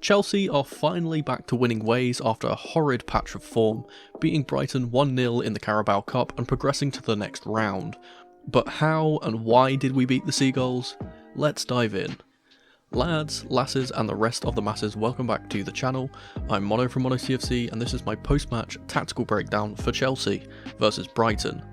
Chelsea are finally back to winning ways after a horrid patch of form, beating Brighton 1-0 in the Carabao Cup and progressing to the next round. But how and why did we beat the Seagulls? Let's dive in. Lads, lasses and the rest of the masses, welcome back to the channel. I'm Mono from Mono CFC and this is my post-match tactical breakdown for Chelsea versus Brighton.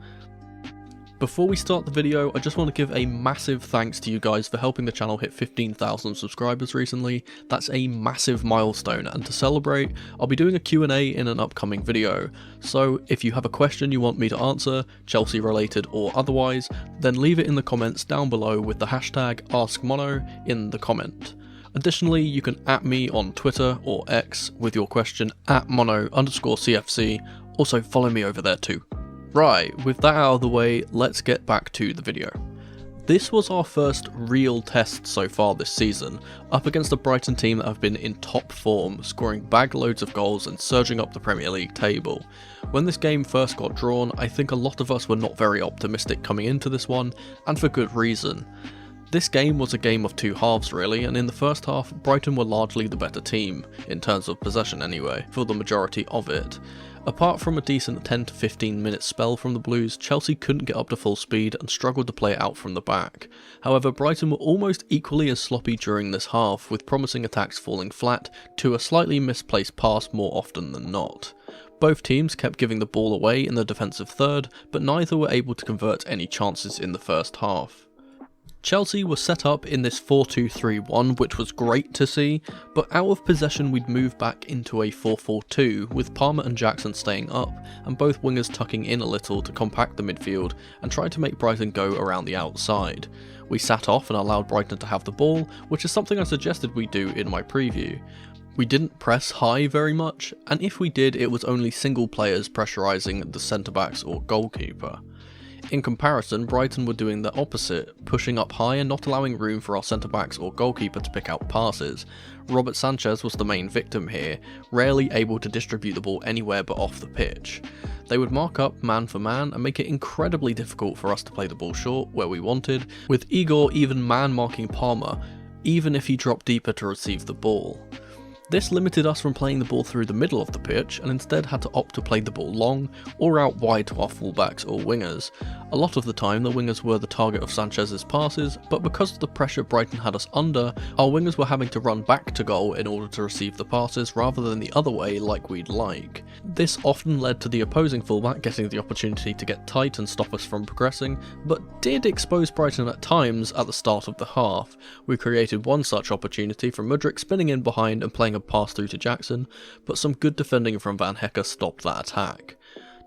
Before we start the video, I just want to give a massive thanks to you guys for helping the channel hit 15,000 subscribers recently. That's a massive milestone, and to celebrate, I'll be doing a Q&A in an upcoming video. So if you have a question you want me to answer, Chelsea related or otherwise, then leave it in the comments down below with the hashtag AskMono in the comment. Additionally, you can @ me on Twitter or X with your question at @mono_CFC. Also follow me over there too. Right, with that out of the way, let's get back to the video. This was our first real test so far this season, up against a Brighton team that have been in top form, scoring bag loads of goals and surging up the Premier League table. When this game first got drawn, I think a lot of us were not very optimistic coming into this one, and for good reason. This game was a game of two halves really, and in the first half, Brighton were largely the better team, in terms of possession anyway, for the majority of it. Apart from a decent 10 to 15 minute spell from the Blues, Chelsea couldn't get up to full speed and struggled to play it out from the back. However, Brighton were almost equally as sloppy during this half, with promising attacks falling flat to a slightly misplaced pass more often than not. Both teams kept giving the ball away in the defensive third, but neither were able to convert any chances in the first half. Chelsea was set up in this 4-2-3-1, which was great to see, but out of possession we'd move back into a 4-4-2, with Palmer and Jackson staying up, and both wingers tucking in a little to compact the midfield and try to make Brighton go around the outside. We sat off and allowed Brighton to have the ball, which is something I suggested we do in my preview. We didn't press high very much, and if we did, it was only single players pressurising the centre-backs or goalkeeper. In comparison, Brighton were doing the opposite, pushing up high and not allowing room for our centre-backs or goalkeeper to pick out passes. Robert Sanchez was the main victim here, rarely able to distribute the ball anywhere but off the pitch. They would mark up man for man and make it incredibly difficult for us to play the ball short where we wanted, with Igor even man-marking Palmer, even if he dropped deeper to receive the ball. This limited us from playing the ball through the middle of the pitch and instead had to opt to play the ball long or out wide to our fullbacks or wingers. A lot of the time the wingers were the target of Sanchez's passes, but because of the pressure Brighton had us under, our wingers were having to run back to goal in order to receive the passes rather than the other way like we'd like. This often led to the opposing fullback getting the opportunity to get tight and stop us from progressing, but did expose Brighton at times at the start of the half. We created one such opportunity from Mudryk spinning in behind and playing a pass through to Jackson, but some good defending from Van Hecke stopped that attack.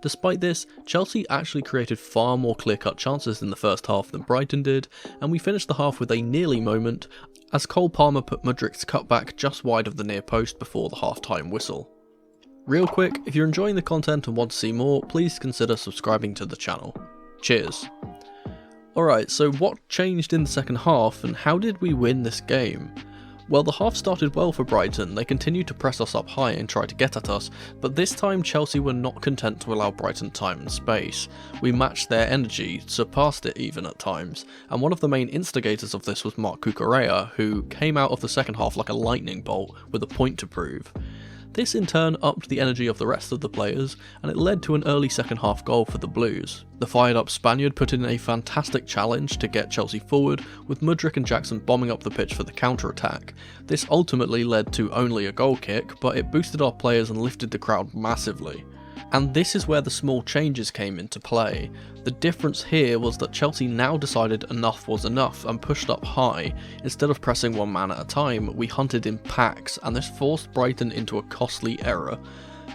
Despite this, Chelsea actually created far more clear-cut chances in the first half than Brighton did, and we finished the half with a nearly moment, as Cole Palmer put Mudryk's cutback just wide of the near post before the half-time whistle. Real quick, if you're enjoying the content and want to see more, please consider subscribing to the channel. Cheers. Alright, so what changed in the second half, and how did we win this game? Well, the half started well for Brighton. They continued to press us up high and try to get at us, but this time Chelsea were not content to allow Brighton time and space. We matched their energy, surpassed it even at times, and one of the main instigators of this was Marc Cucurella, who came out of the second half like a lightning bolt with a point to prove. This in turn upped the energy of the rest of the players, and it led to an early second half goal for the Blues. The fired up Spaniard put in a fantastic challenge to get Chelsea forward, with Mudryk and Jackson bombing up the pitch for the counter-attack. This ultimately led to only a goal kick, but it boosted our players and lifted the crowd massively. And this is where the small changes came into play. The difference here was that Chelsea now decided enough was enough and pushed up high. Instead of pressing one man at a time, we hunted in packs, and this forced Brighton into a costly error.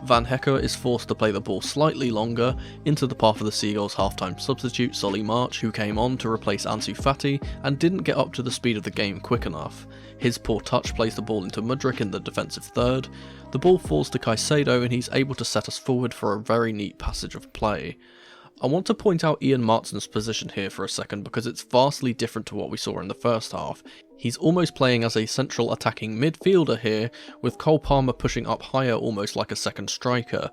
Van Hecke is forced to play the ball slightly longer into the path of the Seagulls half-time substitute Solly March, who came on to replace Ansu Fati and didn't get up to the speed of the game quick enough. His poor touch plays the ball into Mudryk in the defensive third. The ball falls to Caicedo and he's able to set us forward for a very neat passage of play. I want to point out Ian Martin's position here for a second because it's vastly different to what we saw in the first half. He's almost playing as a central attacking midfielder here, with Cole Palmer pushing up higher almost like a second striker.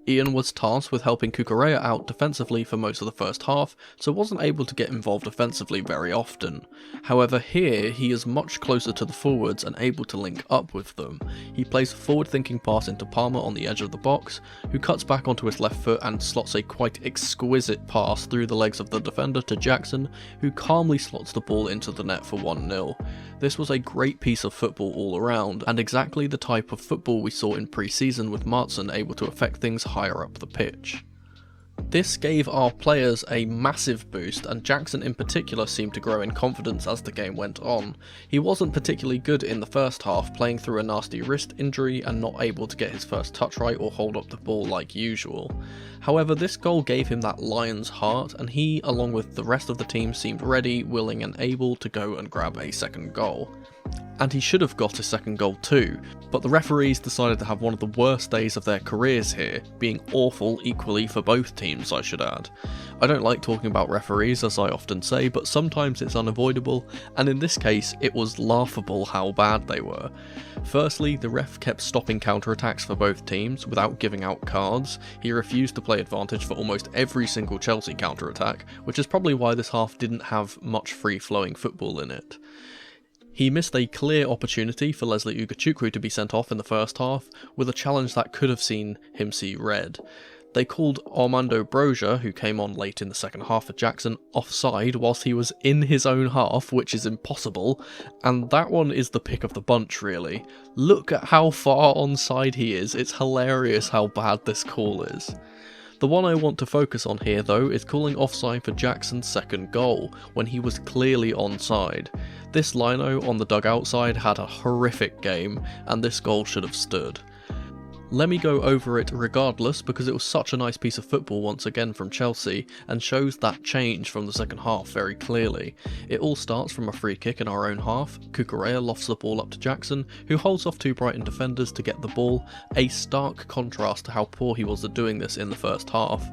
Ian was tasked with helping Cucurella out defensively for most of the first half, so wasn't able to get involved offensively very often. However, here he is much closer to the forwards and able to link up with them. He plays a forward-thinking pass into Palmer on the edge of the box, who cuts back onto his left foot and slots a quite exquisite pass through the legs of the defender to Jackson, who calmly slots the ball into the net for 1-0. This was a great piece of football all around, and exactly the type of football we saw in pre-season with Maatsen able to affect things higher up the pitch. This gave our players a massive boost, and Jackson in particular seemed to grow in confidence as the game went on. He wasn't particularly good in the first half, playing through a nasty wrist injury and not able to get his first touch right or hold up the ball like usual. However, this goal gave him that lion's heart, and he, along with the rest of the team, seemed ready, willing and able to go and grab a second goal. And he should have got a second goal too, but the referees decided to have one of the worst days of their careers here, being awful equally for both teams, I should add. I don't like talking about referees, as I often say, but sometimes it's unavoidable, and in this case it was laughable how bad they were. Firstly, the ref kept stopping counter-attacks for both teams without giving out cards. He refused to play advantage for almost every single Chelsea counter-attack, which is probably why this half didn't have much free-flowing football in it. He missed a clear opportunity for Leslie Ugachukwu to be sent off in the first half, with a challenge that could have seen him see red. They called Armando Broja, who came on late in the second half for Jackson, offside whilst he was in his own half, which is impossible, and that one is the pick of the bunch really. Look at how far onside he is, it's hilarious how bad this call is. The one I want to focus on here though is calling offside for Jackson's second goal, when he was clearly onside. This lino on the dugout side had a horrific game, and this goal should have stood. Let me go over it regardless, because it was such a nice piece of football once again from Chelsea, and shows that change from the second half very clearly. It all starts from a free kick in our own half. Cucurella lofts the ball up to Jackson, who holds off two Brighton defenders to get the ball, a stark contrast to how poor he was at doing this in the first half.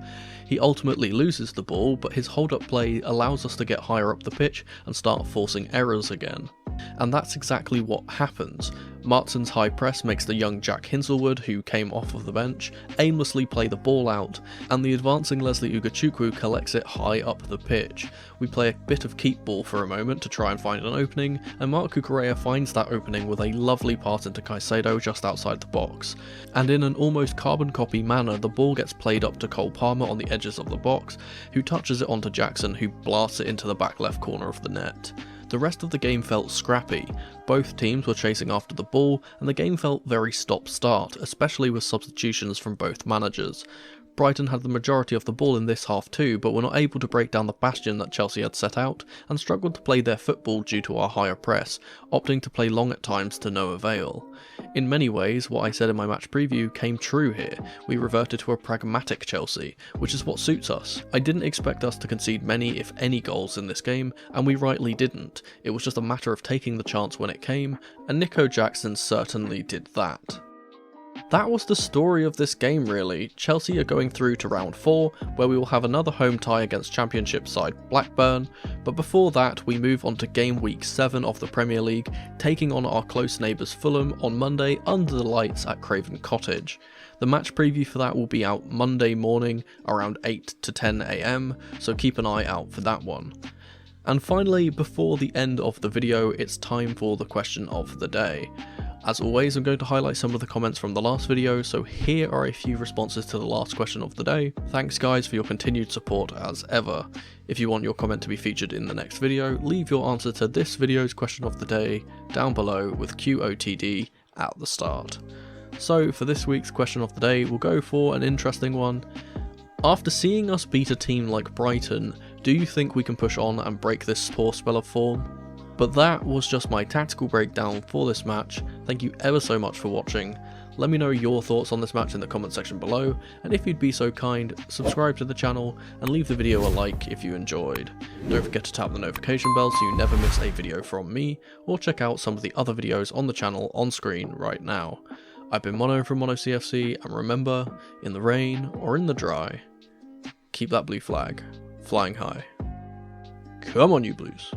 He ultimately loses the ball, but his hold-up play allows us to get higher up the pitch and start forcing errors again. And that's exactly what happens. Maatsen's high press makes the young Jack Hinselwood, who came off of the bench, aimlessly play the ball out, and the advancing Leslie Ugachukwu collects it high up the pitch. We play a bit of keep ball for a moment to try and find an opening, and Marc Cucurella finds that opening with a lovely pass into Caicedo just outside the box. And in an almost carbon copy manner, the ball gets played up to Cole Palmer on the edges of the box, who touches it onto Jackson, who blasts it into the back left corner of the net. The rest of the game felt scrappy. Both teams were chasing after the ball, and the game felt very stop-start, especially with substitutions from both managers. Brighton had the majority of the ball in this half too, but were not able to break down the bastion that Chelsea had set out, and struggled to play their football due to our higher press, opting to play long at times to no avail. In many ways, what I said in my match preview came true here. We reverted to a pragmatic Chelsea, which is what suits us. I didn't expect us to concede many, if any, goals in this game, and we rightly didn't. It was just a matter of taking the chance when it came, and Nico Jackson certainly did that. That was the story of this game really. Chelsea are going through to round 4, where we will have another home tie against Championship side Blackburn, but before that we move on to game week 7 of the Premier League, taking on our close neighbours Fulham on Monday under the lights at Craven Cottage. The match preview for that will be out Monday morning around 8 to 10 AM, so keep an eye out for that one. And finally, before the end of the video, it's time for the question of the day. As always, I'm going to highlight some of the comments from the last video, so here are a few responses to the last question of the day. Thanks guys for your continued support as ever. If you want your comment to be featured in the next video, leave your answer to this video's question of the day down below with QOTD at the start. So for this week's question of the day, we'll go for an interesting one. After seeing us beat a team like Brighton, do you think we can push on and break this poor spell of form? But that was just my tactical breakdown for this match. Thank you ever so much for watching. Let me know your thoughts on this match in the comment section below, and if you'd be so kind, subscribe to the channel and leave the video a like if you enjoyed. Don't forget to tap the notification bell so you never miss a video from me, or check out some of the other videos on the channel on screen right now. I've been Mono from Mono CFC, and remember, in the rain or in the dry, keep that blue flag flying high. Come on you Blues.